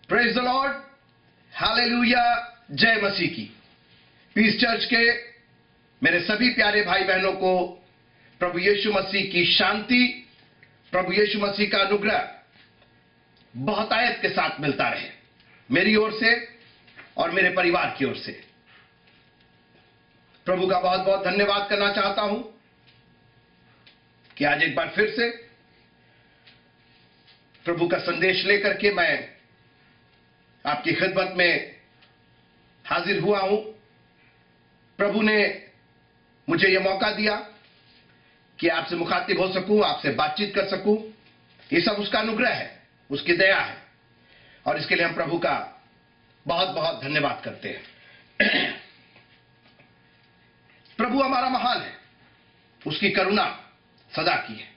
Praise the Lord, hallelujah, जय मसीह की। पीस चर्च के मेरे सभी प्यारे भाई बहनों को प्रभु यीशु मसीह की शांति, प्रभु यीशु मसीह का अनुग्रह बहुतायत के साथ मिलता रहे, मेरी ओर से और मेरे परिवार की ओर से। प्रभु का बहुत बहुत धन्यवाद करना चाहता हूं कि आज एक बार फिर से प्रभु का संदेश लेकर के मैं आपकी खिदमत में हाजिर हुआ हूं। प्रभु ने मुझे यह मौका दिया कि आपसे मुखातिब हो सकूं, आपसे बातचीत कर सकूं। ये सब उसका अनुग्रह है, उसकी दया है, और इसके लिए हम प्रभु का बहुत बहुत धन्यवाद करते हैं। प्रभु हमारा महान है, उसकी करुणा सदा की है।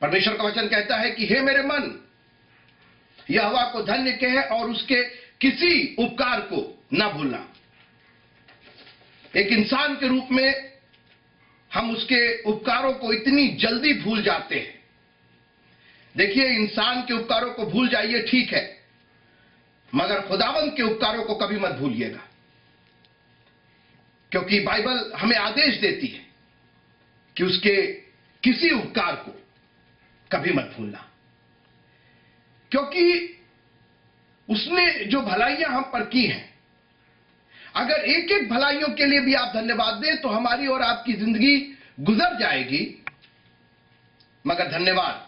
परमेश्वर का वचन कहता है कि हे मेरे मन, यहोवा को धन्य कहे और उसके किसी उपकार को न भूलना। एक इंसान के रूप में हम उसके उपकारों को इतनी जल्दी भूल जाते हैं। देखिए, इंसान के उपकारों को भूल जाइए, ठीक है, मगर खुदावंद के उपकारों को कभी मत भूलिएगा, क्योंकि बाइबल हमें आदेश देती है कि उसके किसी उपकार को कभी मत भूलना, क्योंकि उसने जो भलाइयां हम पर की हैं, अगर एक एक भलाइयों के लिए भी आप धन्यवाद दें तो हमारी और आपकी जिंदगी गुजर जाएगी, मगर धन्यवाद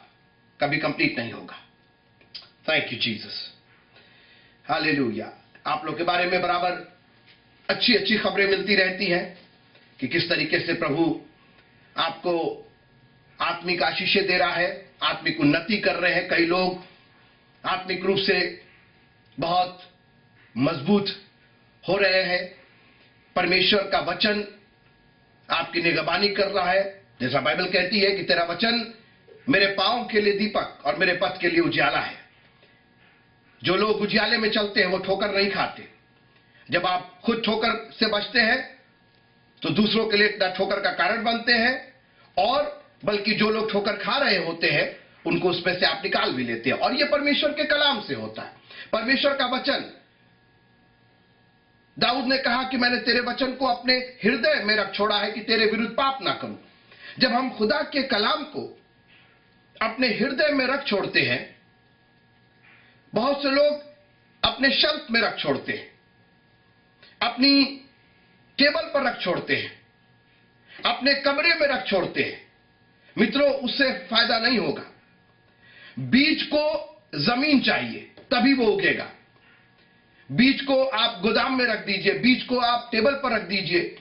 कभी कंप्लीट नहीं होगा। Thank you Jesus, hallelujah. आप लोग के बारे में बराबर अच्छी अच्छी खबरें मिलती रहती हैं कि किस तरीके से प्रभु आपको आत्मिक आशीषें दे रहा है, आत्मिक उन्नति कर रहे हैं। कई लोग आत्मिक रूप से बहुत मजबूत हो रहे हैं। परमेश्वर का वचन आपकी निगरानी कर रहा है, जैसा बाइबल कहती है कि तेरा वचन मेरे पांव के लिए दीपक और मेरे पथ के लिए उजियाला है। जो लोग उजियाले में चलते हैं वो ठोकर नहीं खाते। जब आप खुद ठोकर से बचते हैं तो दूसरों के लिए इतना ठोकर का कारण बनते हैं, और बल्कि जो लोग ठोकर खा रहे होते हैं उनको उसमें से आप निकाल भी लेते हैं। और यह परमेश्वर के कलाम से होता है, परमेश्वर का वचन। दाऊद ने कहा कि मैंने तेरे वचन को अपने हृदय में रख छोड़ा है कि तेरे विरुद्ध पाप ना करूं। जब हम खुदा के कलाम को अपने हृदय में रख छोड़ते हैं, बहुत से लोग अपने शेल्फ में रख छोड़ते हैं, अपनी टेबल पर रख छोड़ते हैं, अपने कमरे में रख छोड़ते हैं। मित्रों, उससे फायदा नहीं होगा। बीज को जमीन चाहिए, तभी वो उगेगा। बीज को आप गोदाम में रख दीजिए, बीज को आप टेबल पर रख दीजिए,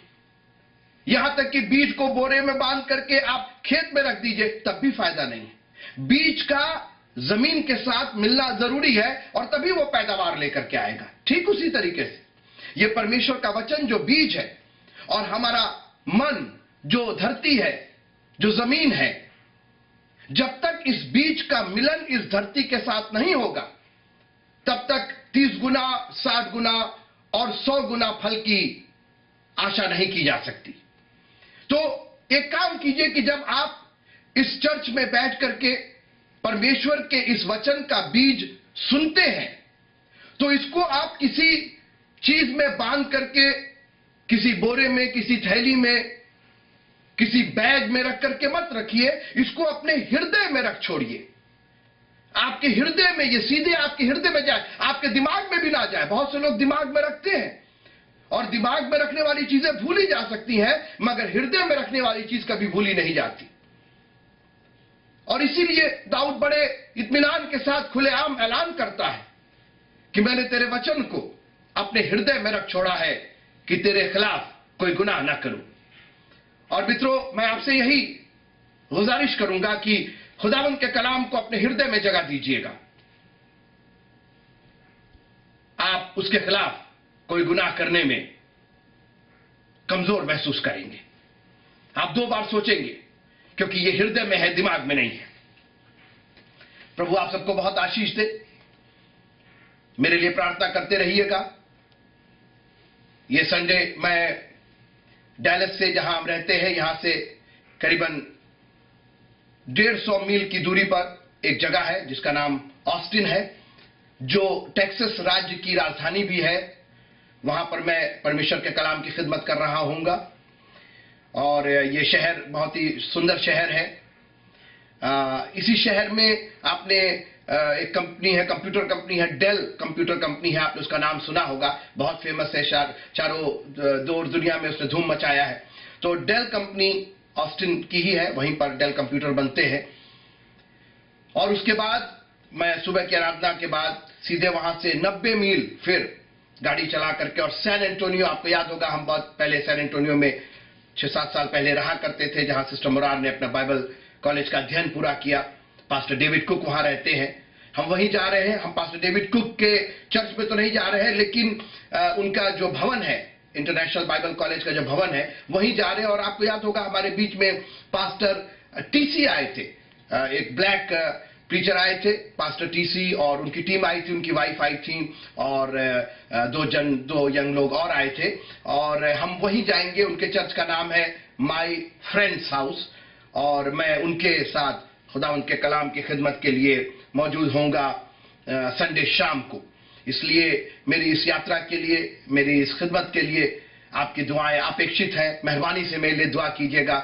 यहां तक कि बीज को बोरे में बांध करके आप खेत में रख दीजिए, तब भी फायदा नहीं है। बीज का जमीन के साथ मिलना जरूरी है, और तभी वो पैदावार लेकर के आएगा। ठीक उसी तरीके से ये परमेश्वर का वचन जो बीज है, और हमारा मन जो धरती है, जो जमीन है, जब तक इस बीज का मिलन इस धरती के साथ नहीं होगा, तब तक 30 गुना, 60 गुना और 100 गुना फल की आशा नहीं की जा सकती। तो एक काम कीजिए कि जब आप इस चर्च में बैठ करके परमेश्वर के इस वचन का बीज सुनते हैं, तो इसको आप किसी चीज में बांध करके, किसी बोरे में, किसी थैली में, किसी बैग में रख करके मत रखिए। इसको अपने हृदय में रख छोड़िए। आपके हृदय में, ये सीधे आपके हृदय में जाए, आपके दिमाग में भी ना जाए। बहुत से लोग दिमाग में रखते हैं, और दिमाग में रखने वाली चीजें भूली जा सकती हैं, मगर हृदय में रखने वाली चीज कभी भूली नहीं जाती। और इसीलिए दाऊद बड़े इत्मीनान के साथ खुलेआम ऐलान करता है कि मैंने तेरे वचन को अपने हृदय में रख छोड़ा है कि तेरे खिलाफ कोई गुनाह ना करूं। और मित्रों, मैं आपसे यही गुजारिश करूंगा कि खुदावंद के कलाम को अपने हृदय में जगह दीजिएगा। आप उसके खिलाफ कोई गुनाह करने में कमजोर महसूस करेंगे। आप 2 बार सोचेंगे, क्योंकि ये हृदय में है, दिमाग में नहीं है। प्रभु आप सबको बहुत आशीष दे। मेरे लिए प्रार्थना करते रहिएगा। ये संडे मैं डैलस से, जहां हम रहते हैं, यहां से करीबन 150 मील की दूरी पर एक जगह है जिसका नाम ऑस्टिन है। जो टेक्सास राज्य की राजधानी भी है, वहां पर मैं परमेश्वर के कलाम की खिदमत कर रहा हूंगा। और ये शहर बहुत ही सुंदर शहर है। इसी शहर में आपने एक कंपनी है, कंप्यूटर कंपनी है, डेल कंप्यूटर कंपनी है, आपने उसका नाम सुना होगा, बहुत फेमस है, चारों दूर दुनिया में उसने धूम मचाया है। तो डेल कंपनी ऑस्टिन की ही है, वहीं पर डेल कंप्यूटर बनते हैं। और उसके बाद मैं सुबह की आराधना के बाद सीधे वहां से 90 मील फिर गाड़ी चला करके और सैन एंटोनियो, आपको याद होगा हम बहुत पहले सैन एंटोनियो में 6-7 साल पहले रहा करते थे, जहां सिस्टर मुरार ने अपना बाइबल कॉलेज का अध्ययन पूरा किया। पास्टर डेविड कुक वहां रहते हैं, हम वहीं जा रहे हैं। हम पास्टर डेविड कुक के चर्च में तो नहीं जा रहे हैं, लेकिन उनका जो भवन है, इंटरनेशनल बाइबल कॉलेज का जो भवन है, वहीं जा रहे हैं। और आपको याद होगा हमारे बीच में पास्टर टीसी आए थे, एक ब्लैक प्रीचर आए थे, पास्टर टीसी, और उनकी टीम आई थी, उनकी वाइफ आई थी, और दो यंग लोग और आए थे। और हम वहीं जाएंगे, उनके चर्च का नाम है माय फ्रेंड्स हाउस, और मैं उनके साथ खुदा उनके कलाम की खिदमत के लिए मौजूद होऊंगा संडे शाम को। इसलिए मेरी इस यात्रा के लिए, मेरी इस खिदमत के लिए आपकी दुआएं अपेक्षित हैं। मेहरबानी से मेरे लिए दुआ कीजिएगा,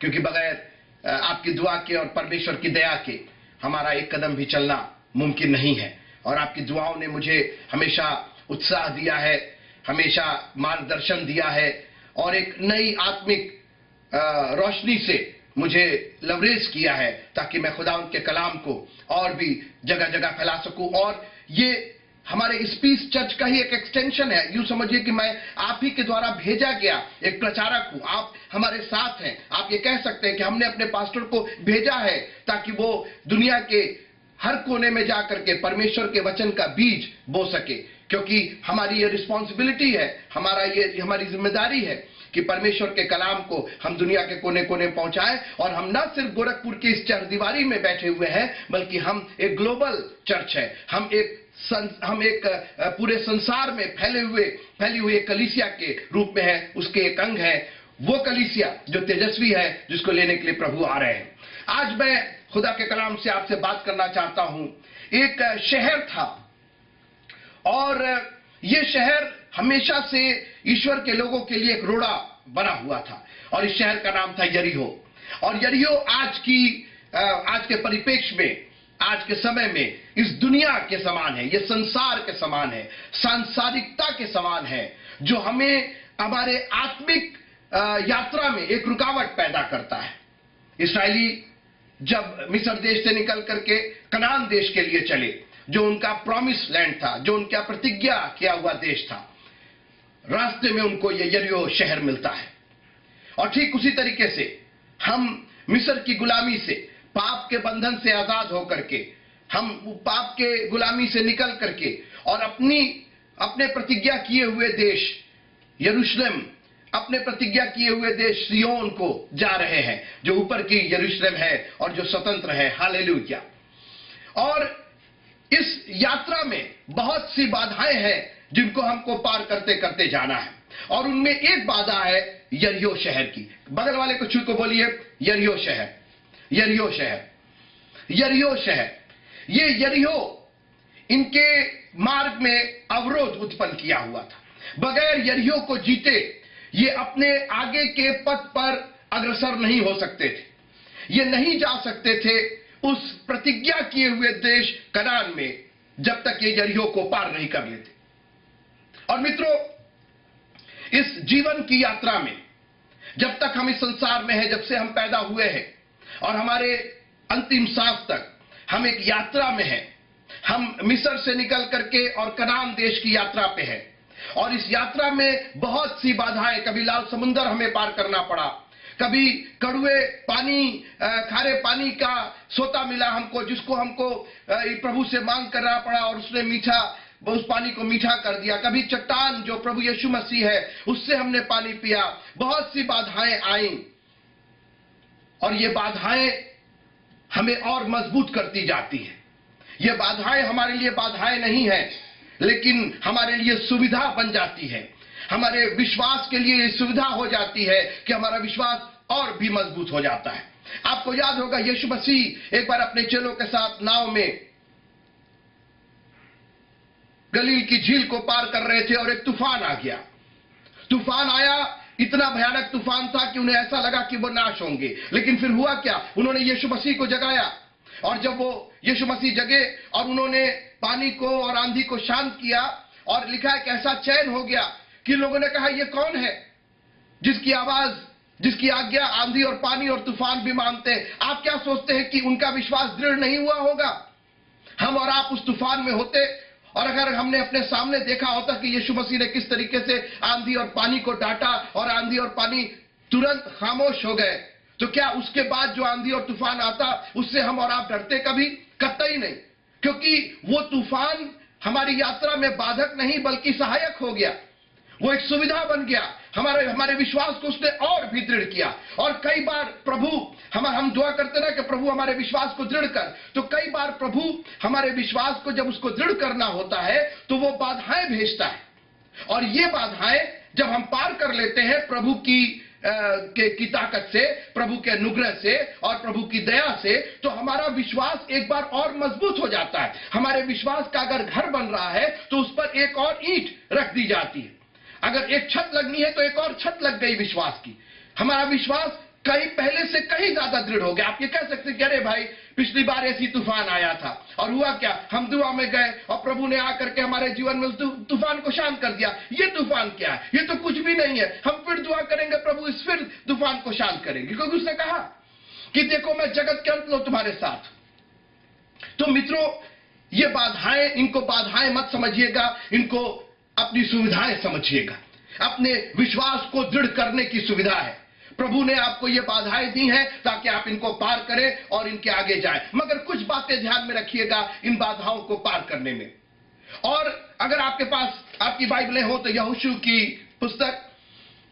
क्योंकि बगैर आपकी दुआ के और परमेश्वर की दया के हमारा एक कदम भी चलना मुमकिन नहीं है। और आपकी दुआओं ने मुझे हमेशा उत्साह दिया है, हमेशा मार्गदर्शन दिया है, और एक नई आत्मिक रोशनी से मुझे लवरेज किया है, ताकि मैं खुदा उनके कलाम को और भी जगह जगह फैला सकूं। और ये हमारे इस पीस चर्च का ही एक एक्सटेंशन है। यूं समझिए कि मैं आप ही के द्वारा भेजा गया एक प्रचारक हूं, आप हमारे साथ हैं। आप ये कह सकते हैं कि हमने अपने पास्टर को भेजा है ताकि वो दुनिया के हर कोने में जाकर के परमेश्वर के वचन का बीज बो सके, क्योंकि हमारी ये रिस्पॉन्सिबिलिटी है, हमारी जिम्मेदारी है कि परमेश्वर के कलाम को हम दुनिया के कोने कोने पहुंचाएं। और हम न सिर्फ गोरखपुर की इस चरदीवारी में बैठे हुए हैं, बल्कि हम एक ग्लोबल चर्च है। हम एक पूरे संसार में फैली हुई एक कलीसिया के रूप में है, उसके एक अंग है, वो कलीसिया जो तेजस्वी है, जिसको लेने के लिए प्रभु आ रहे हैं। आज मैं खुदा के कलाम से आपसे बात करना चाहता हूं। एक शहर था, और ये शहर हमेशा से ईश्वर के लोगों के लिए एक रोड़ा बना हुआ था, और इस शहर का नाम था यरीहो। और यरीहो आज के परिप्रेक्ष्य में, आज के समय में इस दुनिया के समान है, ये संसार के समान है, सांसारिकता के समान है, जो हमें हमारे आत्मिक यात्रा में एक रुकावट पैदा करता है। इस्राएली जब मिस्र देश से निकल करके कनान देश के लिए चले, जो उनका प्रॉमिस लैंड था, जो उनका प्रतिज्ञा किया हुआ देश था, रास्ते में उनको ये यरीहो शहर मिलता है। और ठीक उसी तरीके से हम मिस्र की गुलामी से, पाप के बंधन से आजाद होकर के, हम पाप के गुलामी से निकल करके और अपने प्रतिज्ञा किए हुए देश यरूशलेम, अपने प्रतिज्ञा किए हुए देश सियोन को जा रहे हैं, जो ऊपर की यरूशलेम है और जो स्वतंत्र है। हालेलुया। और इस यात्रा में बहुत सी बाधाएं हैं जिनको हमको पार करते करते जाना है, और उनमें एक बाधा है यरीहो शहर की। बगल वाले को छू को बोलिए, यरीहो शहर, यरीहो शहर, यरीहो शहर। ये यरीहो इनके मार्ग में अवरोध उत्पन्न किया हुआ था। बगैर यरीहो को जीते ये अपने आगे के पथ पर अग्रसर नहीं हो सकते थे। ये नहीं जा सकते थे उस प्रतिज्ञा किए हुए देश कनान में, जब तक ये यरीहो को पार नहीं कर लेते। और मित्रों, इस जीवन की यात्रा में, जब तक हम इस संसार में हैं, जब से हम पैदा हुए हैं और हमारे अंतिम सांस तक, हम एक यात्रा में हैं। हम मिस्र से निकल करके और कनान देश की यात्रा पे हैं, और इस यात्रा में बहुत सी बाधाएं, कभी लाल समुंदर हमें पार करना पड़ा, कभी कड़वे पानी, खारे पानी का सोता मिला हमको, जिसको हमको प्रभु से मांग करना पड़ा, और उसने उस पानी को मीठा कर दिया। कभी चट्टान जो प्रभु यीशु मसीह है, उससे हमने पानी पिया। बहुत सी बाधाएं आईं, और ये बाधाएं हमें और मजबूत करती जाती है। ये बाधाएं हमारे लिए बाधाएं नहीं है, लेकिन हमारे लिए सुविधा बन जाती है। हमारे विश्वास के लिए सुविधा हो जाती है कि हमारा विश्वास और भी मजबूत हो जाता है। आपको याद होगा, यीशु मसीह एक बार अपने चेलों के साथ नाव में गलील की झील को पार कर रहे थे और एक तूफान आ गया। तूफान आया, इतना भयानक तूफान था कि उन्हें ऐसा लगा कि वो नाश होंगे। लेकिन फिर हुआ क्या, उन्होंने यीशु मसीह को जगाया, और जब वो यीशु मसीह जगे और उन्होंने पानी को और आंधी को शांत किया, और लिखा है कि ऐसा चैन हो गया कि लोगों ने कहा ये कौन है जिसकी आवाज, जिसकी आज्ञा आंधी और पानी और तूफान भी मानते हैं। आप क्या सोचते हैं कि उनका विश्वास दृढ़ नहीं हुआ होगा? हम और आप उस तूफान में होते, और अगर हमने अपने सामने देखा होता कि यीशु मसीह ने किस तरीके से आंधी और पानी को डांटा और आंधी और पानी तुरंत खामोश हो गए, तो क्या उसके बाद जो आंधी और तूफान आता उससे हम और आप डरते? कभी, कतई नहीं। क्योंकि वो तूफान हमारी यात्रा में बाधक नहीं बल्कि सहायक हो गया। वो एक सुविधा बन गया, हमारे विश्वास को उसने और भी दृढ़ किया। और कई बार प्रभु हम दुआ करते ना कि प्रभु हमारे विश्वास को दृढ़ कर, तो कई बार प्रभु हमारे विश्वास को जब उसको दृढ़ करना होता है तो वो बाधाएं भेजता है, और ये बाधाएं जब हम पार कर लेते हैं प्रभु की ताकत से, प्रभु के अनुग्रह से और प्रभु की दया से, तो हमारा विश्वास एक बार और मजबूत हो जाता है। हमारे विश्वास का अगर घर बन रहा है तो उस पर एक और ईंट रख दी जाती है। अगर एक छत लगनी है तो एक और छत लग गई विश्वास की। हमारा विश्वास कहीं पहले से कहीं ज्यादा दृढ़ हो गया। आप ये कह सकते हैं कि अरे भाई पिछली बार ऐसी तूफान आया था और हुआ क्या, हम दुआ में गए और प्रभु ने आकर के हमारे जीवन में उस तूफान को शांत कर दिया। ये तूफान क्या है, ये तो कुछ भी नहीं है। हम फिर दुआ करेंगे, प्रभु इस फिर तूफान को शांत करेंगे, क्योंकि उसने कहा कि देखो मैं जगत के अंत में तुम्हारे साथ। तो मित्रों, ये बाधाएं, इनको बाधाएं मत समझिएगा, इनको अपनी सुविधाएं समझिएगा। अपने विश्वास को दृढ़ करने की सुविधा है। प्रभु ने आपको ये बाधाएं दी हैं ताकि आप इनको पार करें और इनके आगे जाएं। मगर कुछ बातें ध्यान में रखिएगा इन बाधाओं को पार करने में। और अगर आपके पास आपकी बाइबलें हो तो यहोशू की पुस्तक,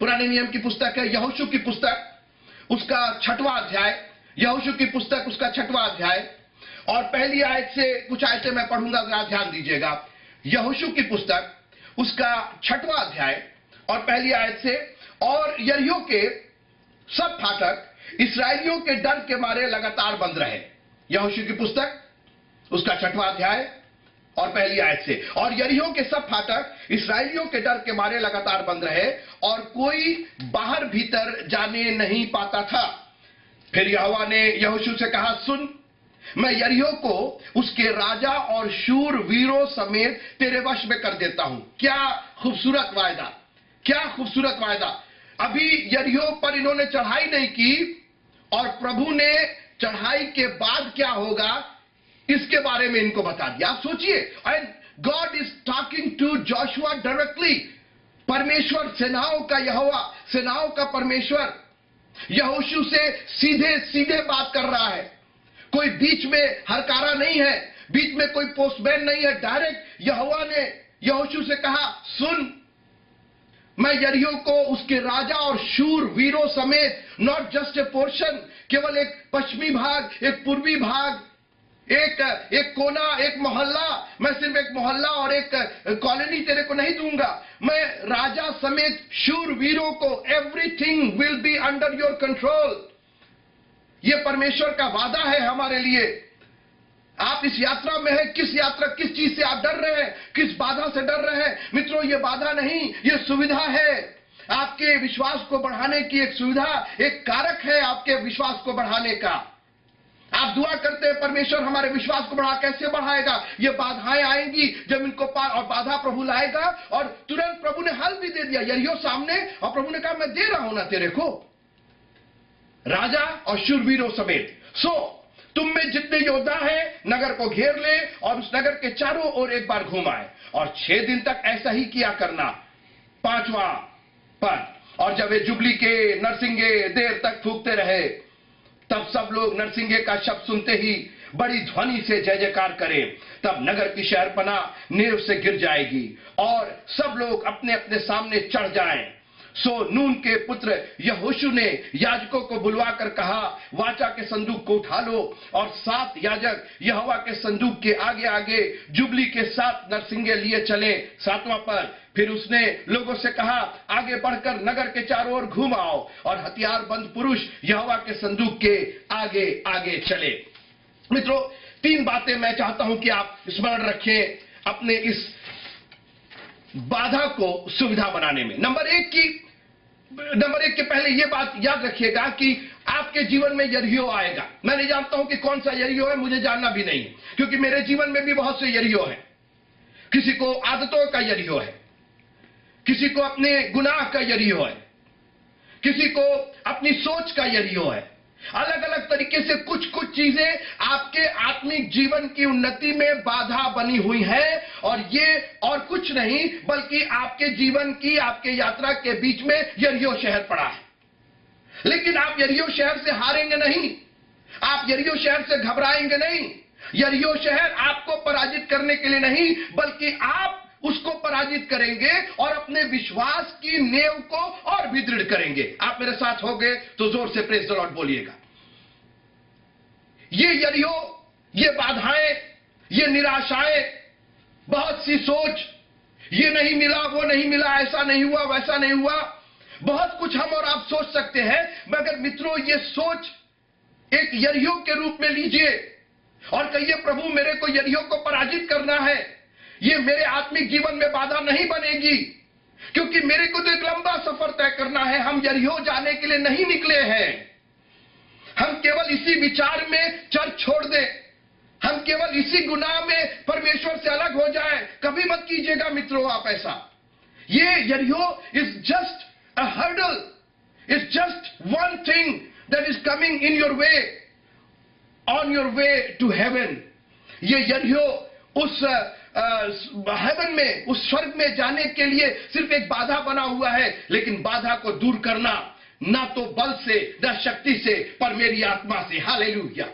पुराने नियम की पुस्तक है, यहोशू की पुस्तक उसका 6वां अध्याय, यहोशू की पुस्तक उसका 6वां अध्याय और पहली आयत से कुछ आयतें मैं पढ़ूंगा, जरा ध्यान दीजिएगा। यहोशू की पुस्तक उसका 6वां अध्याय और पहली आयत से, और यरीहो के सब फाटक इस्राएलियों के डर के मारे लगातार बंद रहे। यहोशू की पुस्तक उसका 6वां अध्याय और पहली आयत से, और यरीहो के सब फाटक इस्राएलियों के डर के मारे लगातार बंद रहे और कोई बाहर भीतर जाने नहीं पाता था। फिर यहोवा ने यहोशू से कहा, सुन, मैं यरीहो को उसके राजा और शूर वीरों समेत तेरे वश में कर देता हूं। क्या खूबसूरत वायदा, क्या खूबसूरत वायदा। अभी यरीहो पर इन्होंने चढ़ाई नहीं की और प्रभु ने चढ़ाई के बाद क्या होगा इसके बारे में इनको बता दिया। आप सोचिए, and God is talking to Joshua directly. परमेश्वर, सेनाओं का यहोवा, सेनाओं का परमेश्वर यहोशू से सीधे सीधे बात कर रहा है। कोई बीच में हरकारा नहीं है, बीच में कोई पोस्टमैन नहीं है। डायरेक्ट यहोवा ने यहोशू से कहा, सुन, मैं यरीहो को उसके राजा और शूर वीरों समेत, नॉट जस्ट ए पोर्शन, केवल एक पश्चिमी भाग, एक पूर्वी भाग, एक कोना, एक मोहल्ला, मैं सिर्फ एक मोहल्ला और एक कॉलोनी तेरे को नहीं दूंगा। मैं राजा समेत शूर वीरों को, everything will be under your control. ये परमेश्वर का वादा है हमारे लिए। आप इस यात्रा में हैं, किस यात्रा, किस चीज से आप डर रहे हैं, किस बाधा से डर रहे हैं? मित्रों, ये बाधा नहीं, ये सुविधा है। आपके विश्वास को बढ़ाने की एक सुविधा, एक कारक है आपके विश्वास को बढ़ाने का। आप दुआ करते हैं परमेश्वर हमारे विश्वास को बढ़ा, कैसे बढ़ाएगा? ये बाधाएं आएंगी जब इनको पार, और बाधा प्रभु लाएगा, और तुरंत प्रभु ने हल भी दे दिया यरीहो सामने, और प्रभु ने कहा मैं दे रहा हूं ना तेरे को, राजा और शूरवीरों समेत। तुम में जितने योद्धा हैं नगर को घेर ले और उस नगर के चारों ओर एक बार घूम आए, और 6 दिन तक ऐसा ही किया करना। 5वां पद, और जब वे जुबली के नरसिंगे देर तक फूंकते रहे, तब सब लोग नरसिंगे का शब्द सुनते ही बड़ी ध्वनि से जय जयकार करें। तब नगर की शहरपना नींव से गिर जाएगी और सब लोग अपने अपने सामने चढ़ जाएं। सो नून के पुत्र यहोशू ने याजकों को बुलवाकर कहा, वाचा के संदूक को उठा लो। और 7 याजक यहोवा के संदूक के आगे आगे जुबली के 7 नरसिंगे लिए चले। 7वां पद, फिर उसने लोगों से कहा, आगे बढ़कर नगर के चारों ओर घूम आओ, और हथियारबंद पुरुष यहोवा के संदूक के आगे आगे चले। मित्रों, 3 बातें मैं चाहता हूं कि आप स्मरण रखें अपने इस बाधा को सुविधा बनाने में। नंबर एक के पहले यह बात याद रखिएगा कि आपके जीवन में यरीहो आएगा। मैं नहीं जानता हूं कि कौन सा यरीहो है, मुझे जानना भी नहीं है, क्योंकि मेरे जीवन में भी बहुत से यरीहो हैं। किसी को आदतों का यरीहो है, किसी को अपने गुनाह का यरीहो है, किसी को अपनी सोच का यरीहो है। अलग अलग तरीके से कुछ कुछ चीजें आपके आत्मिक जीवन की उन्नति में बाधा बनी हुई है, और ये और कुछ नहीं बल्कि आपके जीवन की, आपके यात्रा के बीच में यरीहो शहर पड़ा है। लेकिन आप यरीहो शहर से हारेंगे नहीं, आप यरीहो शहर से घबराएंगे नहीं। यरीहो शहर आपको पराजित करने के लिए नहीं, बल्कि आप उसको पराजित करेंगे और अपने विश्वास की नींव को और भी दृढ़ करेंगे। आप मेरे साथ हो गए तो जोर से प्रेज द लॉर्ड बोलिएगा। ये यरीहो, ये बाधाएं, ये निराशाएं, बहुत सी सोच, ये नहीं मिला, वो नहीं मिला, ऐसा नहीं हुआ, वैसा नहीं हुआ, बहुत कुछ हम और आप सोच सकते हैं। मगर मित्रों, ये सोच एक यरीहो के रूप में लीजिए और कहिए, प्रभु मेरे को यरीहो को पराजित करना है। ये मेरे आत्मिक जीवन में बाधा नहीं बनेगी, क्योंकि मेरे को तो एक लंबा सफर तय करना है। हम यरीहो जाने के लिए नहीं निकले हैं। हम केवल इसी विचार में चर्च छोड़ दें, हम केवल इसी गुनाह में परमेश्वर से अलग हो जाए, कभी मत कीजिएगा मित्रों आप ऐसा। ये यरीहो is just a hurdle, is just one thing that is coming in your way, on your way to heaven. ये यरीहो उस हेवन में, उस स्वर्ग में जाने के लिए सिर्फ एक बाधा बना हुआ है। लेकिन बाधा को दूर करना ना तो बल से, न शक्ति से, पर मेरी आत्मा से। हालेलुया।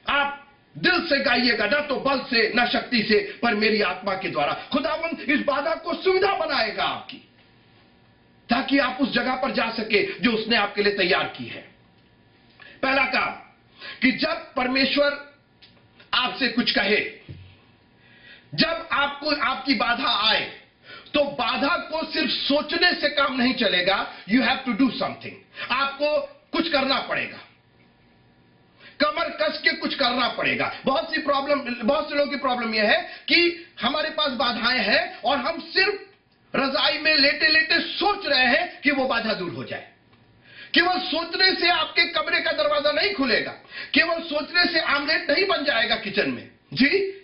आप दिल से गाइएगा, ना तो बल से, न शक्ति से, पर मेरी आत्मा के द्वारा। खुदावंद इस बाधा को सुविधा बनाएगा आपकी, ताकि आप उस जगह पर जा सके जो उसने आपके लिए तैयार की है। पहला काम कि जब परमेश्वर आपसे कुछ कहे, जब आपको आपकी बाधा आए, तो बाधा को सिर्फ सोचने से काम नहीं चलेगा। You have to do something. आपको कुछ करना पड़ेगा, कमर कस के कुछ करना पड़ेगा। बहुत से लोगों की प्रॉब्लम यह है कि हमारे पास बाधाएं हैं और हम सिर्फ रजाई में लेटे लेटे सोच रहे हैं कि वो बाधा दूर हो जाए। केवल सोचने से आपके कमरे का दरवाजा नहीं खुलेगा, केवल सोचने से आमलेट नहीं बन जाएगा किचन में। जी,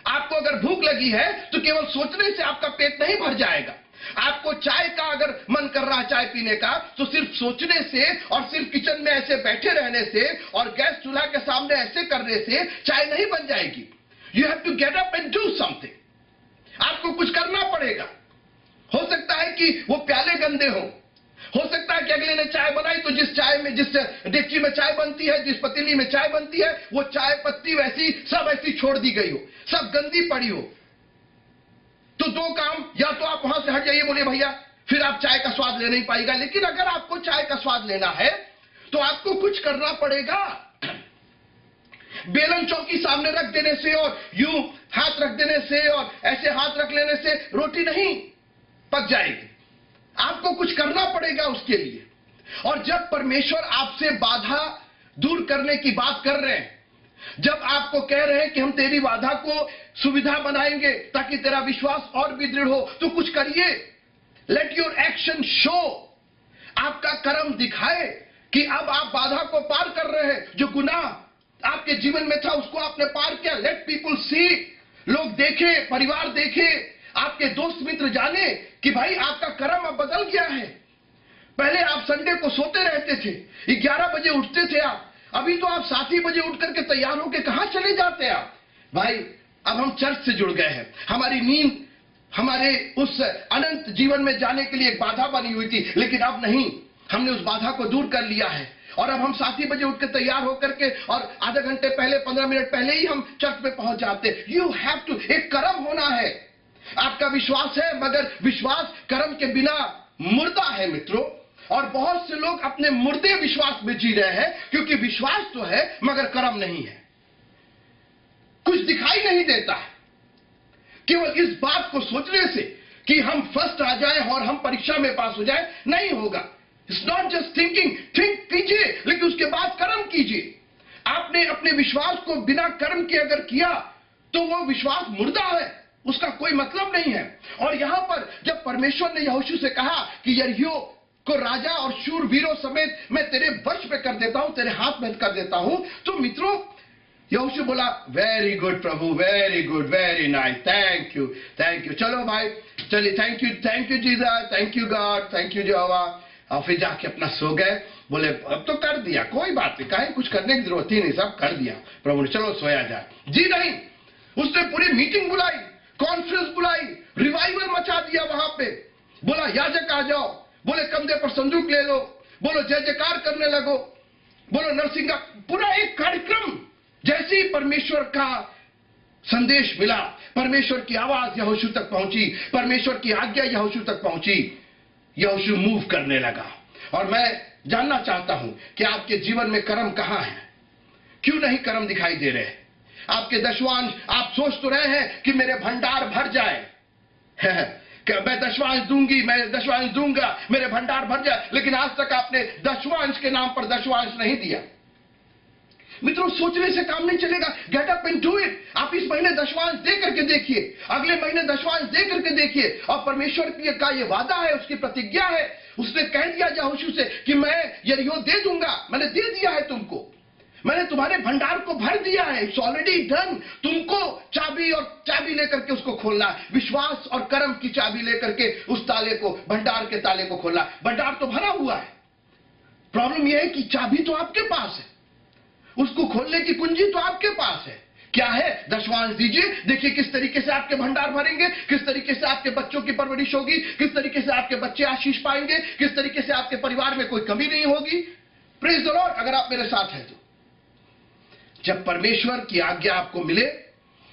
आपको अगर भूख लगी है तो केवल सोचने से आपका पेट नहीं भर जाएगा। आपको चाय का अगर मन कर रहा है चाय पीने का, तो सिर्फ सोचने से और सिर्फ किचन में ऐसे बैठे रहने से और गैस चूल्हा के सामने ऐसे करने से चाय नहीं बन जाएगी। You have to get up and do something. आपको कुछ करना पड़ेगा। हो सकता है कि वो प्याले गंदे हो सकता है कि अगले ने चाय बनाई तो जिस डेगची में चाय बनती है, जिस पतीली में चाय बनती है, वो चाय पत्ती वैसी सब ऐसी छोड़ दी गई हो, सब गंदी पड़ी हो। तो दो काम, या तो आप वहां से हट जाइए, बोले भैया, फिर आप चाय का स्वाद ले नहीं पाएगा। लेकिन अगर आपको चाय का स्वाद लेना है तो आपको कुछ करना पड़ेगा। बेलन चौकी सामने रख देने से और यूं हाथ रख देने से और ऐसे हाथ रख लेने से रोटी नहीं पक जाएगी। आपको कुछ करना पड़ेगा उसके लिए। और जब परमेश्वर आपसे बाधा दूर करने की बात कर रहे हैं, जब आपको कह रहे हैं कि हम तेरी बाधा को सुविधा बनाएंगे ताकि तेरा विश्वास और भी दृढ़ हो, तो कुछ करिए। लेट योर एक्शन शो, आपका कर्म दिखाए कि अब आप बाधा को पार कर रहे हैं। जो गुनाह आपके जीवन में था उसको आपने पार किया। लेट पीपुल सी, लोग देखे, परिवार देखे, आपके दोस्त मित्र जाने कि भाई आपका कर्म अब बदल गया है। पहले आप संडे को सोते रहते थे, 11 बजे उठते थे आप, अभी तो आप 7 ही बजे उठ करके तैयार होकर कहां चले जाते हैं आप? भाई अब हम चर्च से जुड़ गए हैं। हमारी नींद हमारे उस अनंत जीवन में जाने के लिए एक बाधा बनी हुई थी, लेकिन अब नहीं, हमने उस बाधा को दूर कर लिया है। और अब हम 7 ही बजे उठकर तैयार होकर के और आधे घंटे पहले, 15 मिनट पहले ही हम चर्च में पहुंच जाते हैं। यू हैव टू, एक कर्म होना है। आपका विश्वास है, मगर विश्वास कर्म के बिना मुर्दा है मित्रों। और बहुत से लोग अपने मुर्दे विश्वास में जी रहे हैं, क्योंकि विश्वास तो है मगर कर्म नहीं है, कुछ दिखाई नहीं देता है। केवल इस बात को सोचने से कि हम फर्स्ट आ जाएं और हम परीक्षा में पास हो जाएं, नहीं होगा। It's not just thinking, think कीजिए लेकिन उसके बाद कर्म कीजिए। आपने अपने विश्वास को बिना कर्म के अगर किया तो वो विश्वास मुर्दा है। उसका कोई मतलब नहीं है। और यहां पर जब परमेश्वर ने यहोशू से कहा कि यरीहो को राजा और शूरवीरों समेत मैं तेरे वश पे कर देता हूं, तेरे हाथ में कर देता हूं, तो मित्रों यहोशू बोला वेरी गुड प्रभु, very good, very nice, thank you, thank you, चलो भाई चलिए, thank you Jesus, thank you God, thank you यहोवा। और फिर जाके अपना सो गए। बोले अब तो कर दिया, कोई बात नहीं, कहीं कुछ करने की जरूरत ही नहीं, सब कर दिया प्रभु ने, चलो सोया जाए। जी नहीं, उसने पूरी मीटिंग बुलाई, कॉन्फ्रेंस बुलाई, रिवाइवल मचा दिया वहां पे। बोला याजक आ जाओ, बोले कंधे पर संदूक ले लो, बोलो जय जयकार करने लगो, बोलो नरसिंह, पूरा एक कार्यक्रम। जैसे ही परमेश्वर का संदेश मिला, परमेश्वर की आवाज यहोशू तक पहुंची, परमेश्वर की आज्ञा यहोशू तक पहुंची, यहोशू मूव करने लगा। और मैं जानना चाहता हूं कि आपके जीवन में कर्म कहां है? क्यों नहीं कर्म दिखाई दे रहे? आपके दशवांश, आप सोच तो रहे हैं कि मेरे भंडार भर जाए, मैं दशवांश दूंगी, मैं दशवांश दूंगा, मेरे भंडार भर जाए, लेकिन आज तक आपने दशवांश के नाम पर दशवांश नहीं दिया। मित्रों, सोचने से काम नहीं चलेगा। Gate up and do it. आप इस महीने दशवांश दे करके देखिए, अगले महीने दशवांश दे करके देखिए। और परमेश्वर का ये वादा है, उसकी प्रतिज्ञा है। उसने कह दिया यहोशू से कि मैं यरीहो दे दूंगा, मैंने दे दिया है तुमको, मैंने तुम्हारे भंडार को भर दिया है, इट्स ऑलरेडी डन। तुमको चाबी लेकर के उसको खोलना, विश्वास और कर्म की चाबी लेकर के उस ताले को, भंडार के ताले को खोलना। भंडार तो भरा हुआ है, प्रॉब्लम यह है कि चाबी तो आपके पास है, उसको खोलने की कुंजी तो आपके पास है। क्या है? दशवांश दीजिए, देखिए किस तरीके से आपके भंडार भरेंगे, किस तरीके से आपके बच्चों की परवरिश होगी, किस तरीके से आपके बच्चे आशीष पाएंगे, किस तरीके से आपके परिवार में कोई कमी नहीं होगी। प्रेज द लॉर्ड, अगर आप मेरे साथ हैं तो। जब परमेश्वर की आज्ञा आपको मिले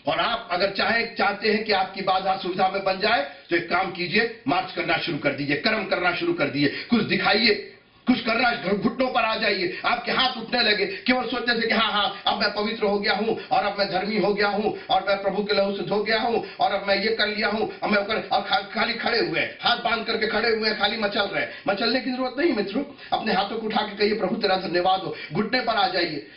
और आप अगर चाहते हैं कि आपकी बाधा सुविधा में बन जाए, तो एक काम कीजिए, मार्च करना शुरू कर दीजिए, कर्म करना शुरू कर दीजिए, कुछ दिखाइए, कुछ करना, घुटनों पर आ जाइए, आपके हाथ उठने लगे, केवल सोचने से कि हाँ अब मैं पवित्र हो गया हूं, और अब मैं धर्मी हो गया हूं, और मैं प्रभु के लहू से धो गया हूं, और अब मैं ये कर लिया हूं, अब मैं खाली खड़े हुए हैं, हाथ बांध करके खड़े हुए हैं, खाली मचल रहे हैं। मचलने की जरूरत नहीं मित्रों, अपने हाथों को उठा के कहिए प्रभु तेरा धन्यवाद हो, घुटने पर आ जाइए।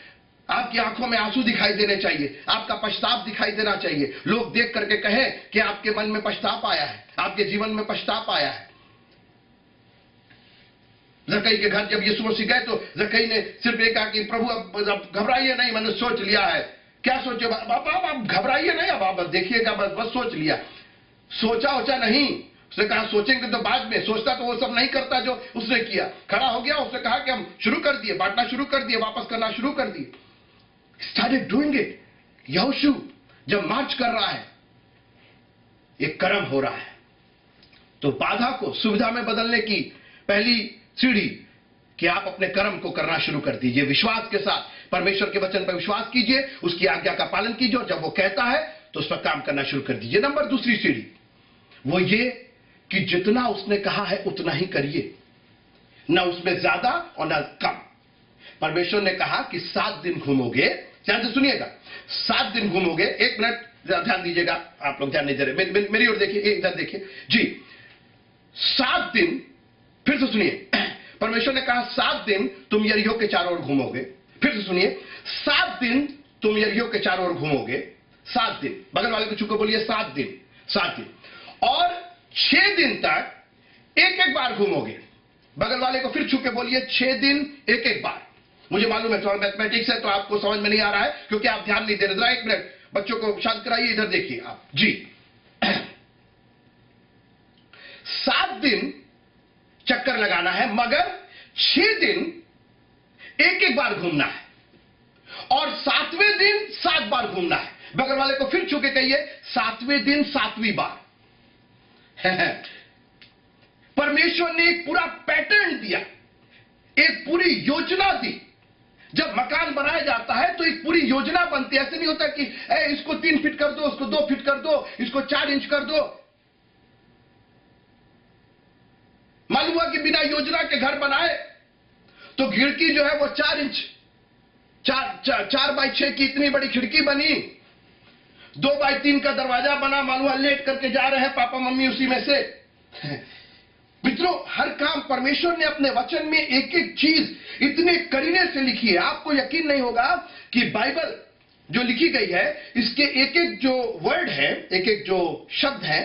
आपकी आंखों में आंसू दिखाई देने चाहिए, आपका पछताप दिखाई देना चाहिए, लोग देख करके कहें कि आपके मन में पछताप आया है, आपके जीवन में पछताप आया है। जक्कई के घर जब यीशु मसीह गए तो जक्कई ने सिर्फ ये कहा कि प्रभु अब घबराइए नहीं, मैंने सोच लिया है। क्या सोचे? आप घबराइए नहीं, अब आप देखिएगा, बस सोच लिया। सोचा नहीं, उसने कहा सोचेंगे तो बाद में, सोचता तो वो सब नहीं करता जो उसने किया। खड़ा हो गया, उसने कहा कि हम शुरू कर दिए, बांटना शुरू कर दिए, वापस करना शुरू कर दिए। Started doing it. यहोशू जब मार्च कर रहा है, एक कर्म हो रहा है। तो बाधा को सुविधा में बदलने की पहली सीढ़ी कि आप अपने कर्म को करना शुरू कर दीजिए, विश्वास के साथ परमेश्वर के वचन पर विश्वास कीजिए, उसकी आज्ञा का पालन कीजिए, और जब वो कहता है तो उस पर काम करना शुरू कर दीजिए। नंबर दूसरी सीढ़ी वो ये कि जितना उसने कहा है उतना ही करिए, ना उसमें ज्यादा और ना कम। परमेश्वर ने कहा कि 7 दिन घूमोगे, ध्यान से सुनिएगा, 7 दिन घूमोगे। 1 मिनट ध्यान दीजिएगा, आप लोग ध्यान नहीं दे रहे, मेरी ओर देखिए, इधर देखिए जी। 7 दिन, फिर से सुनिए, परमेश्वर ने कहा 7 दिन तुम यरीहो के चारों ओर घूमोगे। फिर से सुनिए, 7 दिन तुम यरीहो के चारों ओर घूमोगे। 7 दिन, बगल वाले को छू के बोलिए 7 दिन, 7 दिन। और 6 दिन तक एक बार घूमोगे। बगल वाले को फिर छू के बोलिए 6 दिन एक बार। मुझे मालूम है थोड़ा मैथमेटिक्स है तो आपको समझ में नहीं आ रहा है, क्योंकि आप ध्यान नहीं दे रहे। जरा 1 मिनट बच्चों को शांत कराइए, इधर देखिए आप जी। 7 दिन चक्कर लगाना है, मगर 6 दिन एक बार घूमना है, और 7वें दिन 7 बार घूमना है। बगल वाले को फिर छू के कहिए 7वें दिन 7वीं बार। परमेश्वर ने एक पूरा पैटर्न दिया, एक पूरी योजना दी। जब मकान बनाया जाता है तो एक पूरी योजना बनती है। ऐसे नहीं होता कि इसको 3 फीट कर दो, उसको 2 फीट कर दो, इसको 4 इंच कर दो। मालूम हुआ कि बिना योजना के घर बनाए तो खिड़की जो है वो 4 इंच, 4 बाई 6 की इतनी बड़ी खिड़की बनी, 2 बाई 3 का दरवाजा बना। मालूम हुआ लेट करके जा रहे हैं पापा मम्मी उसी में से। मित्रों, हर काम परमेश्वर ने अपने वचन में एक एक चीज इतने करीने से लिखी है, आपको यकीन नहीं होगा कि बाइबल जो लिखी गई है, इसके एक एक जो वर्ड है, एक एक जो शब्द है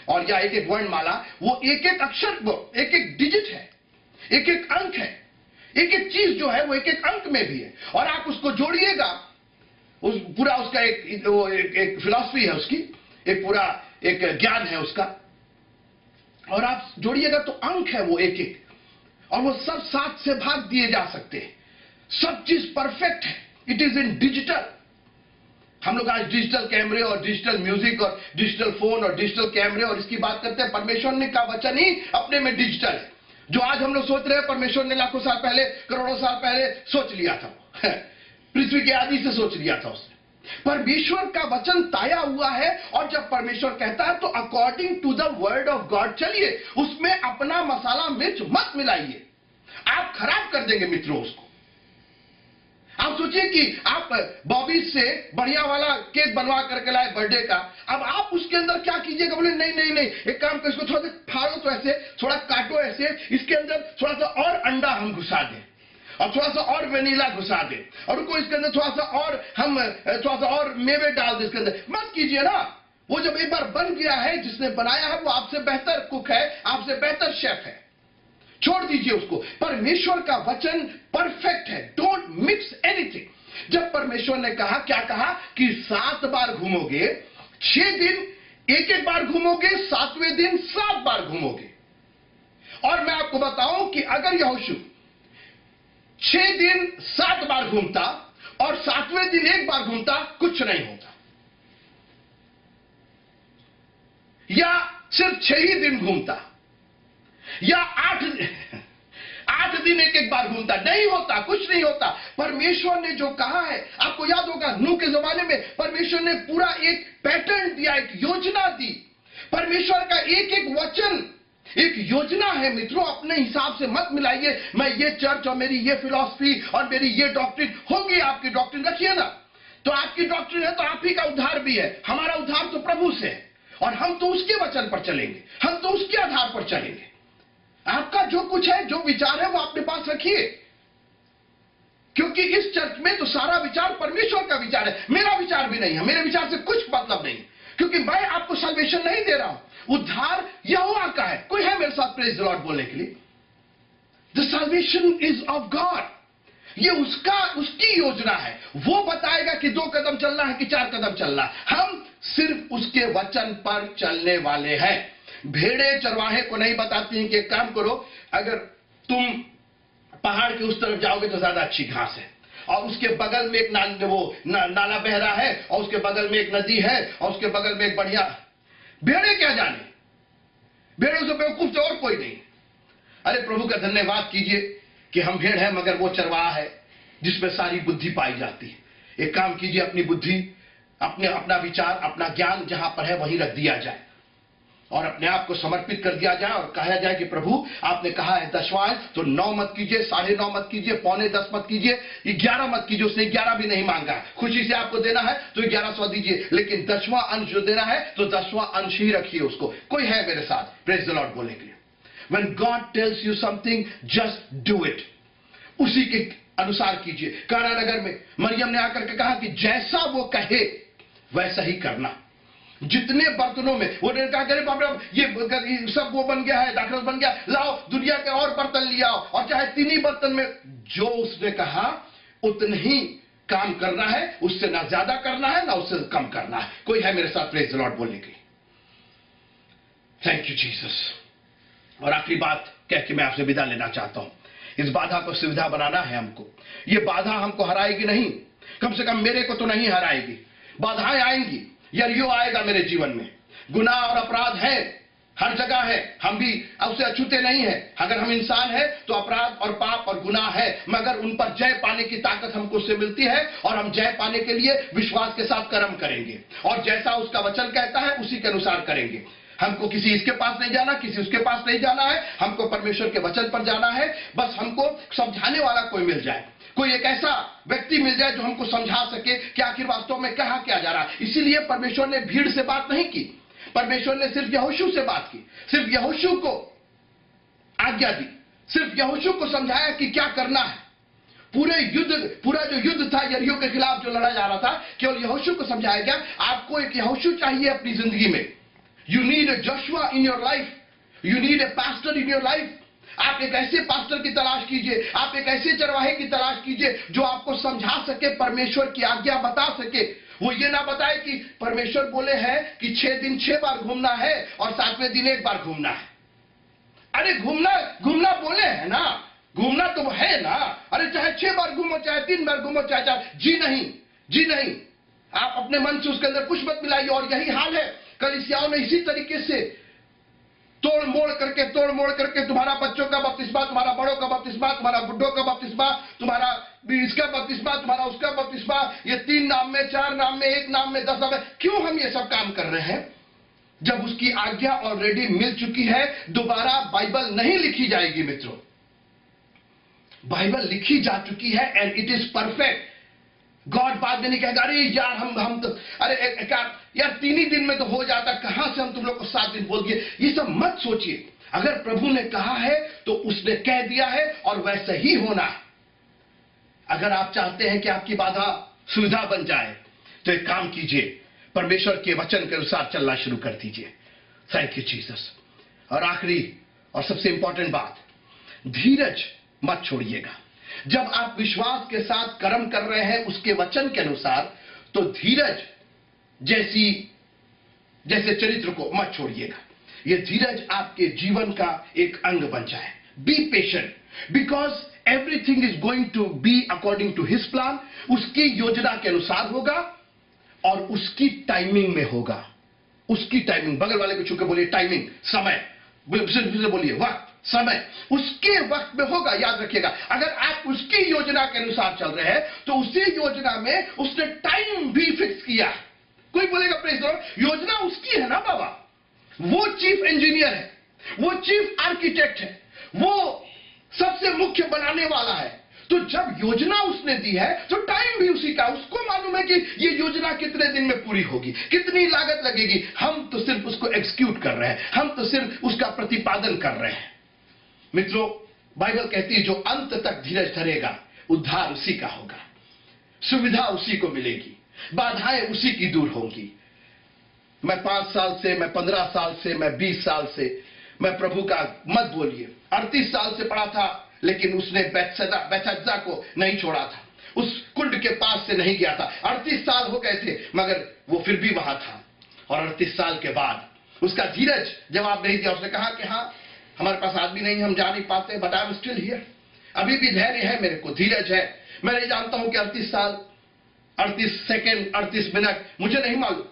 और या एक एक वर्णमाला, वो एक एक अक्षर, वो एक एक डिजिट है, एक एक अंक है, एक एक चीज जो है वो एक एक अंक में भी है। और आप उसको जोड़िएगा, उस पूरा उसका एक फिलॉसफी है उसकी, एक पूरा एक ज्ञान है उसका, और आप जोड़िएगा तो अंक है वो एक एक, और वो सब 7 से भाग दिए जा सकते हैं। सब चीज परफेक्ट है। It is in digital. हम लोग आज डिजिटल कैमरे और डिजिटल म्यूजिक और डिजिटल फोन और डिजिटल कैमरे और इसकी बात करते हैं। परमेश्वर ने का वचन ही अपने में डिजिटल है। जो आज हम लोग सोच रहे हैं, परमेश्वर ने लाखों साल पहले, करोड़ों साल पहले सोच लिया था। पृथ्वी के आदि से सोच लिया था उसने। परमेश्वर का वचन ताया हुआ है, और जब परमेश्वर कहता है तो according to the word of God चलिए, उसमें अपना मसाला मिर्च मत मिलाइए, आप खराब कर देंगे मित्रों उसको। आप सोचिए कि आप बॉबी से बढ़िया वाला केक बनवा करके लाए बर्थडे का, अब आप उसके अंदर क्या कीजिएगा? बोले नहीं नहीं नहीं, एक काम कर, इसको थोड़ा सा फाड़ो तो ऐसे, थोड़ा काटो ऐसे, इसके अंदर थोड़ा सा और अंडा हम घुसा दें, और थोड़ा सा और वेनिला घुसा दें, और उनको इसके अंदर थोड़ा सा और हम थोड़ा सा और मेवे डाल दें इसके अंदर। मत कीजिए ना। वो जब एक बार बन गया है, जिसने बनाया है वो आपसे बेहतर कुक है, आपसे बेहतर शेफ है, छोड़ दीजिए उसको। परमेश्वर का वचन परफेक्ट है। Don't mix anything. जब परमेश्वर ने कहा, क्या कहा कि 7 बार घूमोगे, 6 दिन एक एक बार घूमोगे, 7वें दिन 7 बार घूमोगे। और मैं आपको बताऊं कि अगर यहोशू 6 दिन 7 बार घूमता और 7वें दिन 1 बार घूमता, कुछ नहीं होता। या सिर्फ 6 ही दिन घूमता, या 8 दिन एक एक बार घूमता, नहीं होता, कुछ नहीं होता। परमेश्वर ने जो कहा है, आपको याद होगा नूह के जमाने में परमेश्वर ने पूरा एक पैटर्न दिया, एक योजना दी। परमेश्वर का एक एक वचन एक योजना है मित्रों। अपने हिसाब से मत मिलाइए, मैं ये चर्च और मेरी ये फिलॉसफी और मेरी ये डॉक्ट्रिन होगी। आपकी डॉक्ट्रिन रखिए ना, तो आपकी डॉक्ट्रिन है तो आप ही का उद्धार भी है। हमारा उद्धार तो प्रभु से है, और हम तो उसके वचन पर चलेंगे, हम तो उसके आधार पर चलेंगे। आपका जो कुछ है, जो विचार है, वो अपने पास रखिए, क्योंकि इस चर्च में तो सारा विचार परमेश्वर का विचार है। मेरा विचार भी नहीं है, मेरे विचार से कुछ मतलब नहीं, क्योंकि मैं आपको सल्वेशन नहीं दे रहा हूं। उद्धार यहोवा का है। कोई है मेरे साथ प्रेज द लॉर्ड बोलने के लिए? The salvation is of God. ये उसकी योजना है। वो बताएगा कि 2 कदम चलना है कि 4 कदम चलना है। हम सिर्फ उसके वचन पर चलने वाले हैं। भेड़े चरवाहे को नहीं बताती हैं कि एक काम करो, अगर तुम पहाड़ के उस तरफ जाओगे तो ज्यादा अच्छी घास है, और उसके बगल में एक नाला बह रहा है, और उसके बगल में एक नदी है, और उसके बगल में एक बढ़िया। भेड़े क्या जाने, भेड़ों से बेवकूफ तो और कोई नहीं। अरे प्रभु का धन्यवाद कीजिए कि हम भेड़ हैं, मगर वो चरवाहा है जिसमें सारी बुद्धि पाई जाती है। एक काम कीजिए, अपनी बुद्धि, अपना विचार, अपना ज्ञान जहां पर है वहीं रख दिया जाए, और अपने आप को समर्पित कर दिया जाए, और कहा जाए कि प्रभु आपने कहा है 10वां है, तो 9 मत कीजिए, 9:30 मत कीजिए, 9:45 मत कीजिए, 11 मत कीजिए। उसने 11 भी नहीं मांगा है। खुशी से आपको देना है तो 1100 दीजिए, लेकिन 10वां अंश जो देना है तो 10वां अंश ही रखिए उसको। कोई है मेरे साथ प्रेज द लॉर्ड बोलने के लिए? When God tells you something, just do it. उसी के अनुसार कीजिए। कारानगर में मरियम ने आकर के कहा कि जैसा वो कहे वैसा ही करना। जितने बर्तनों में वो ने कहा, बाप रे ये सब वो बन गया है, दाखरस बन गया, लाओ दुनिया के और बर्तन लिया, और चाहे 3 ही बर्तन में, जो उसने कहा उतने ही काम करना है। उससे ना ज्यादा करना है, ना उससे कम करना है। कोई है मेरे साथ प्रेज द लॉर्ड बोलने की? Thank you Jesus. और आखिरी बात कह के मैं आपसे विदा लेना चाहता हूं। इस बाधा को सुविधा बनाना है हमको। ये बाधा हमको हराएगी नहीं, कम से कम मेरे को तो नहीं हराएगी। बाधाएं आएंगी, यरियो आएगा मेरे जीवन में। गुनाह और अपराध है, हर जगह है, हम भी उससे अछूते नहीं है। अगर हम इंसान है तो अपराध और पाप और गुनाह है, मगर उन पर जय पाने की ताकत हमको उससे मिलती है, और हम जय पाने के लिए विश्वास के साथ कर्म करेंगे, और जैसा उसका वचन कहता है उसी के अनुसार करेंगे। हमको किसी इसके पास नहीं जाना, किसी उसके पास नहीं जाना है, हमको परमेश्वर के वचन पर जाना है। बस हमको समझाने वाला कोई मिल जाए, कोई एक ऐसा व्यक्ति मिल जाए जो हमको समझा सके कि आखिर वास्तव में कहा क्या जा रहा है। इसीलिए परमेश्वर ने भीड़ से बात नहीं की, परमेश्वर ने सिर्फ यहोशू से बात की, सिर्फ यहोशू को आज्ञा दी, सिर्फ यहोशू को समझाया कि क्या करना है। पूरा जो युद्ध था यरीहो के खिलाफ जो लड़ा जा रहा था, केवल यहोशू को समझाया गया आपको एक यहोशू चाहिए अपनी जिंदगी में। You need a Joshua in your life, you need a pastor in your life. आप एक ऐसे पास्टर की तलाश कीजिए, आप एक ऐसे चरवाहे की तलाश कीजिए जो आपको समझा सके, परमेश्वर की आज्ञा बता सके। वो ये ना बताए कि परमेश्वर बोले हैं कि 6 दिन 6 बार घूमना है और 7वें दिन 1 बार घूमना है। अरे घूमना बोले है ना, घूमना तो है ना। अरे चाहे 6 बार घूमो, चाहे 3 बार घूमो, चाहे जी नहीं। आप अपने मन से उसके अंदर कुछ मत मिलाइए। और यही हाल है, कलीसियाओं ने इसी तरीके से तोड़ मोड़ करके तुम्हारा बच्चों का बपतिस्मा, तुम्हारा बड़ों का बपतिस्मा, तुम्हारा बुड्ढों का बपतिस्मा, तुम्हारा इसका बपतिस्मा, तुम्हारा उसका बपतिस्मा, ये 3 नाम में, 4 नाम में, 1 नाम में, 10 नाम में। क्यों हम ये सब काम कर रहे हैं जब उसकी आज्ञा ऑलरेडी मिल चुकी है? दोबारा बाइबल नहीं लिखी जाएगी मित्रों, बाइबल लिखी जा चुकी है and it is perfect. God बाद में नहीं कहेगा अरे यार हम तो अरे यार 3 ही दिन में तो हो जाता, कहां से हम तुम लोग को 7 दिन बोल दिए। ये सब मत सोचिए। अगर प्रभु ने कहा है तो उसने कह दिया है और वैसे ही होना है। अगर आप चाहते हैं कि आपकी बाधा सुविधा बन जाए तो एक काम कीजिए, परमेश्वर के वचन के अनुसार चलना शुरू कर दीजिए। Thank you Jesus. और आखिरी और सबसे इंपॉर्टेंट बात, धीरज मत छोड़िएगा। जब आप विश्वास के साथ कर्म कर रहे हैं उसके वचन के अनुसार, तो धीरज जैसे चरित्र को मत छोड़िएगा। यह धीरज आपके जीवन का एक अंग बन जाए। Be patient because everything is going to be according to his plan. उसकी योजना के अनुसार होगा और उसकी टाइमिंग में होगा। उसकी टाइमिंग, बगल वाले को छू के बोलिए टाइमिंग, समय, बोलिए वक्त, समय उसके वक्त में होगा। याद रखिएगा, अगर आप उसकी योजना के अनुसार चल रहे हैं तो उसी योजना में उसने टाइम भी फिक्स किया। कोई बोलेगा प्रेज़ द लॉर्ड, योजना उसकी है ना बाबा, वो चीफ इंजीनियर है, वो चीफ आर्किटेक्ट है, वो सबसे मुख्य बनाने वाला है। तो जब योजना उसने दी है तो टाइम भी उसी का। उसको मालूम है कि ये योजना कितने दिन में पूरी होगी, कितनी लागत लगेगी। हम तो सिर्फ उसको एग्जीक्यूट कर रहे हैं, हम तो सिर्फ उसका प्रतिपादन कर रहे हैं। मित्रों, बाइबल कहती है जो अंत तक धीरज धरेगा उद्धार उसी का होगा, सुविधा उसी को मिलेगी, बाधाएं उसी की दूर होंगी। मैं 5 साल से, मैं 15 साल से, मैं 20 साल से, मैं प्रभु का मत बोलिए 38 साल से पढ़ा था, लेकिन उसने बैतसदा को नहीं छोड़ा था, उस कुंड के पास से नहीं गया था। 38 साल हो गए थे मगर वो फिर भी वहां था। और 38 साल के बाद उसका धीरज जवाब नहीं दिया। उसने कहा कि हाँ हमारे पास आदमी नहीं, हम जा नहीं पाते, but I am still here. अभी भी धैर्य है, मेरे को धीरज है। मैं नहीं जानता हूं कि 38 साल, 38 सेकेंड, 38 मिनट, मुझे नहीं मालूम,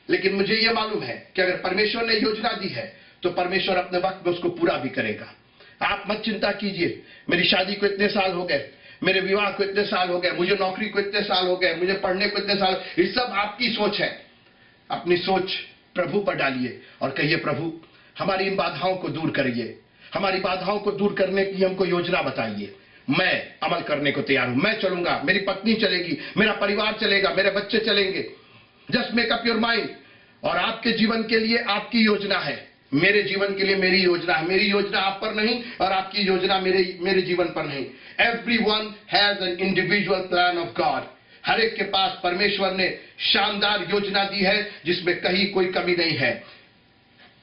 लेकिन मुझे यह मालूम है कि अगर परमेश्वर ने योजना दी है तो परमेश्वर अपने वक्त में उसको पूरा भी करेगा। आप मत चिंता कीजिए, मेरी शादी को इतने साल हो गए, मेरे विवाह को इतने साल हो गए, मुझे नौकरी को इतने साल हो गए, मुझे पढ़ने को इतने साल, ये सब आपकी सोच है। अपनी सोच प्रभु पर डालिए और कहिए प्रभु हमारी इन बाधाओं को दूर करिए, हमारी बाधाओं को दूर करने की हमको योजना बताइए। मैं अमल करने को तैयार हूं, मैं चलूंगा, मेरी पत्नी चलेगी, मेरा परिवार चलेगा, मेरे बच्चे चलेंगे। Just make up your mind. और आपके जीवन के लिए आपकी योजना है, मेरे जीवन के लिए मेरी योजना है। मेरी योजना आप पर नहीं और आपकी योजना मेरे जीवन पर नहीं। Everyone has an individual plan of God. हर एक के पास परमेश्वर ने शानदार योजना दी है जिसमें कहीं कोई कमी नहीं है।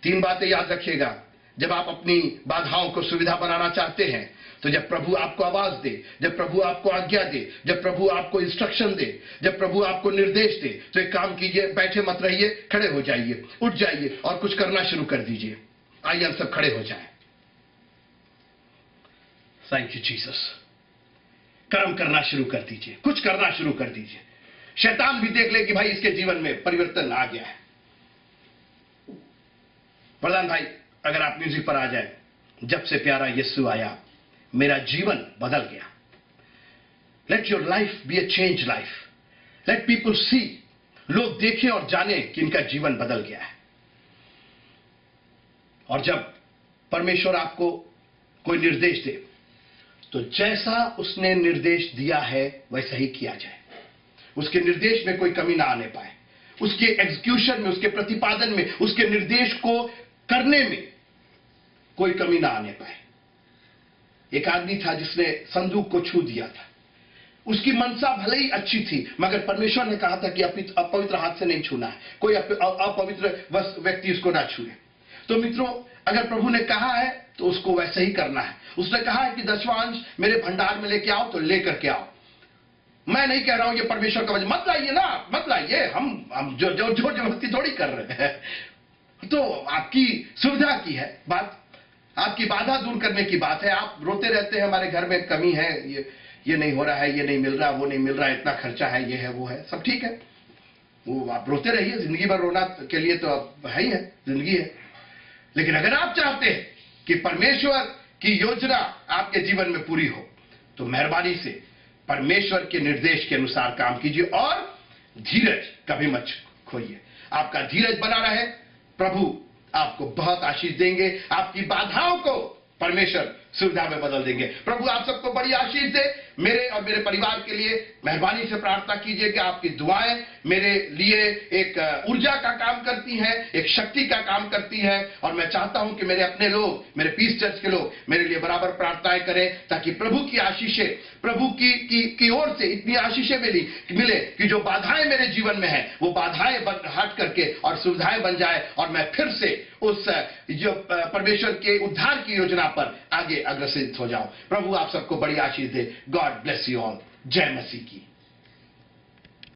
3 बातें याद रखिएगा। जब आप अपनी बाधाओं को सुविधा बनाना चाहते हैं तो जब प्रभु आपको आवाज दे, जब प्रभु आपको आज्ञा दे, जब प्रभु आपको इंस्ट्रक्शन दे, जब प्रभु आपको निर्देश दे, तो एक काम कीजिए, बैठे मत रहिए, खड़े हो जाइए, उठ जाइए और कुछ करना शुरू कर दीजिए। आइए हम सब खड़े हो जाएं। Thank you Jesus. कर्म करना शुरू कर दीजिए, कुछ करना शुरू कर दीजिए। शैतान भी देख ले कि भाई इसके जीवन में परिवर्तन आ गया है। प्रधान भाई अगर आप म्यूजिक पर आ जाए, जब से प्यारा यीशु आया मेरा जीवन बदल गया। Let your life be a change life. Let people see, लोग देखें और जाने कि इनका जीवन बदल गया है। और जब परमेश्वर आपको कोई निर्देश दे तो जैसा उसने निर्देश दिया है वैसा ही किया जाए। उसके निर्देश में कोई कमी ना आने पाए, उसके एग्जीक्यूशन में, उसके प्रतिपादन में, उसके निर्देश को करने में कोई कमी ना आने पाए। एक आदमी था जिसने संदूक को छू दिया था। उसकी मनसा भले ही अच्छी थी, मगर परमेश्वर ने कहा था कि अपवित्र हाथ से नहीं छूना है, कोई अपवित्र व्यक्ति उसको ना छुए। तो मित्रों, अगर प्रभु ने कहा है तो उसको वैसे ही करना है। उसने कहा है कि 10वां अंश मेरे भंडार में लेके आओ, तो लेकर के आओ। मैं नहीं कह रहा हूं ये परमेश्वर का वचन, मत लाइए ना, मत लाइए, हम जो जबरदस्ती थोड़ी कर रहे हैं। तो आपकी सुविधा की है बात, आपकी बाधा दूर करने की बात है। आप रोते रहते हैं हमारे घर में कमी है, ये नहीं हो रहा है, ये नहीं मिल रहा, वो नहीं मिल रहा, इतना खर्चा है, ये है, वो है, सब ठीक है, वो आप रोते रहिए, जिंदगी भर रोना के लिए तो अब है ही है, जिंदगी है। लेकिन अगर आप चाहते हैं कि परमेश्वर की योजना आपके जीवन में पूरी हो, तो मेहरबानी से परमेश्वर के निर्देश के अनुसार काम कीजिए और धीरज कभी मत खोइए। आपका धीरज बना रहे, प्रभु आपको बहुत आशीष देंगे, आपकी बाधाओं को परमेश्वर सुविधा में बदल देंगे। प्रभु आप सबको बड़ी आशीष दे। मेरे और मेरे परिवार के लिए मेहरबानी से प्रार्थना कीजिए कि आपकी दुआएं मेरे लिए एक ऊर्जा का काम करती हैं, एक शक्ति का काम करती हैं, और मैं चाहता हूं कि मेरे अपने लोग, मेरे पीस चर्च के लोग मेरे लिए बराबर प्रार्थनाएं करें, ताकि प्रभु की आशीषें, प्रभु की ओर से इतनी आशीषें मिले कि जो बाधाएं मेरे जीवन में है वो बाधाएं हट करके और सुविधाएं बन जाए, और मैं फिर से उस जो परमेश्वर के उद्धार की योजना पर आगे अग्रसर हो जाऊं। प्रभु आप सबको बड़ी आशीष दे। God bless you all. जय मसीह की।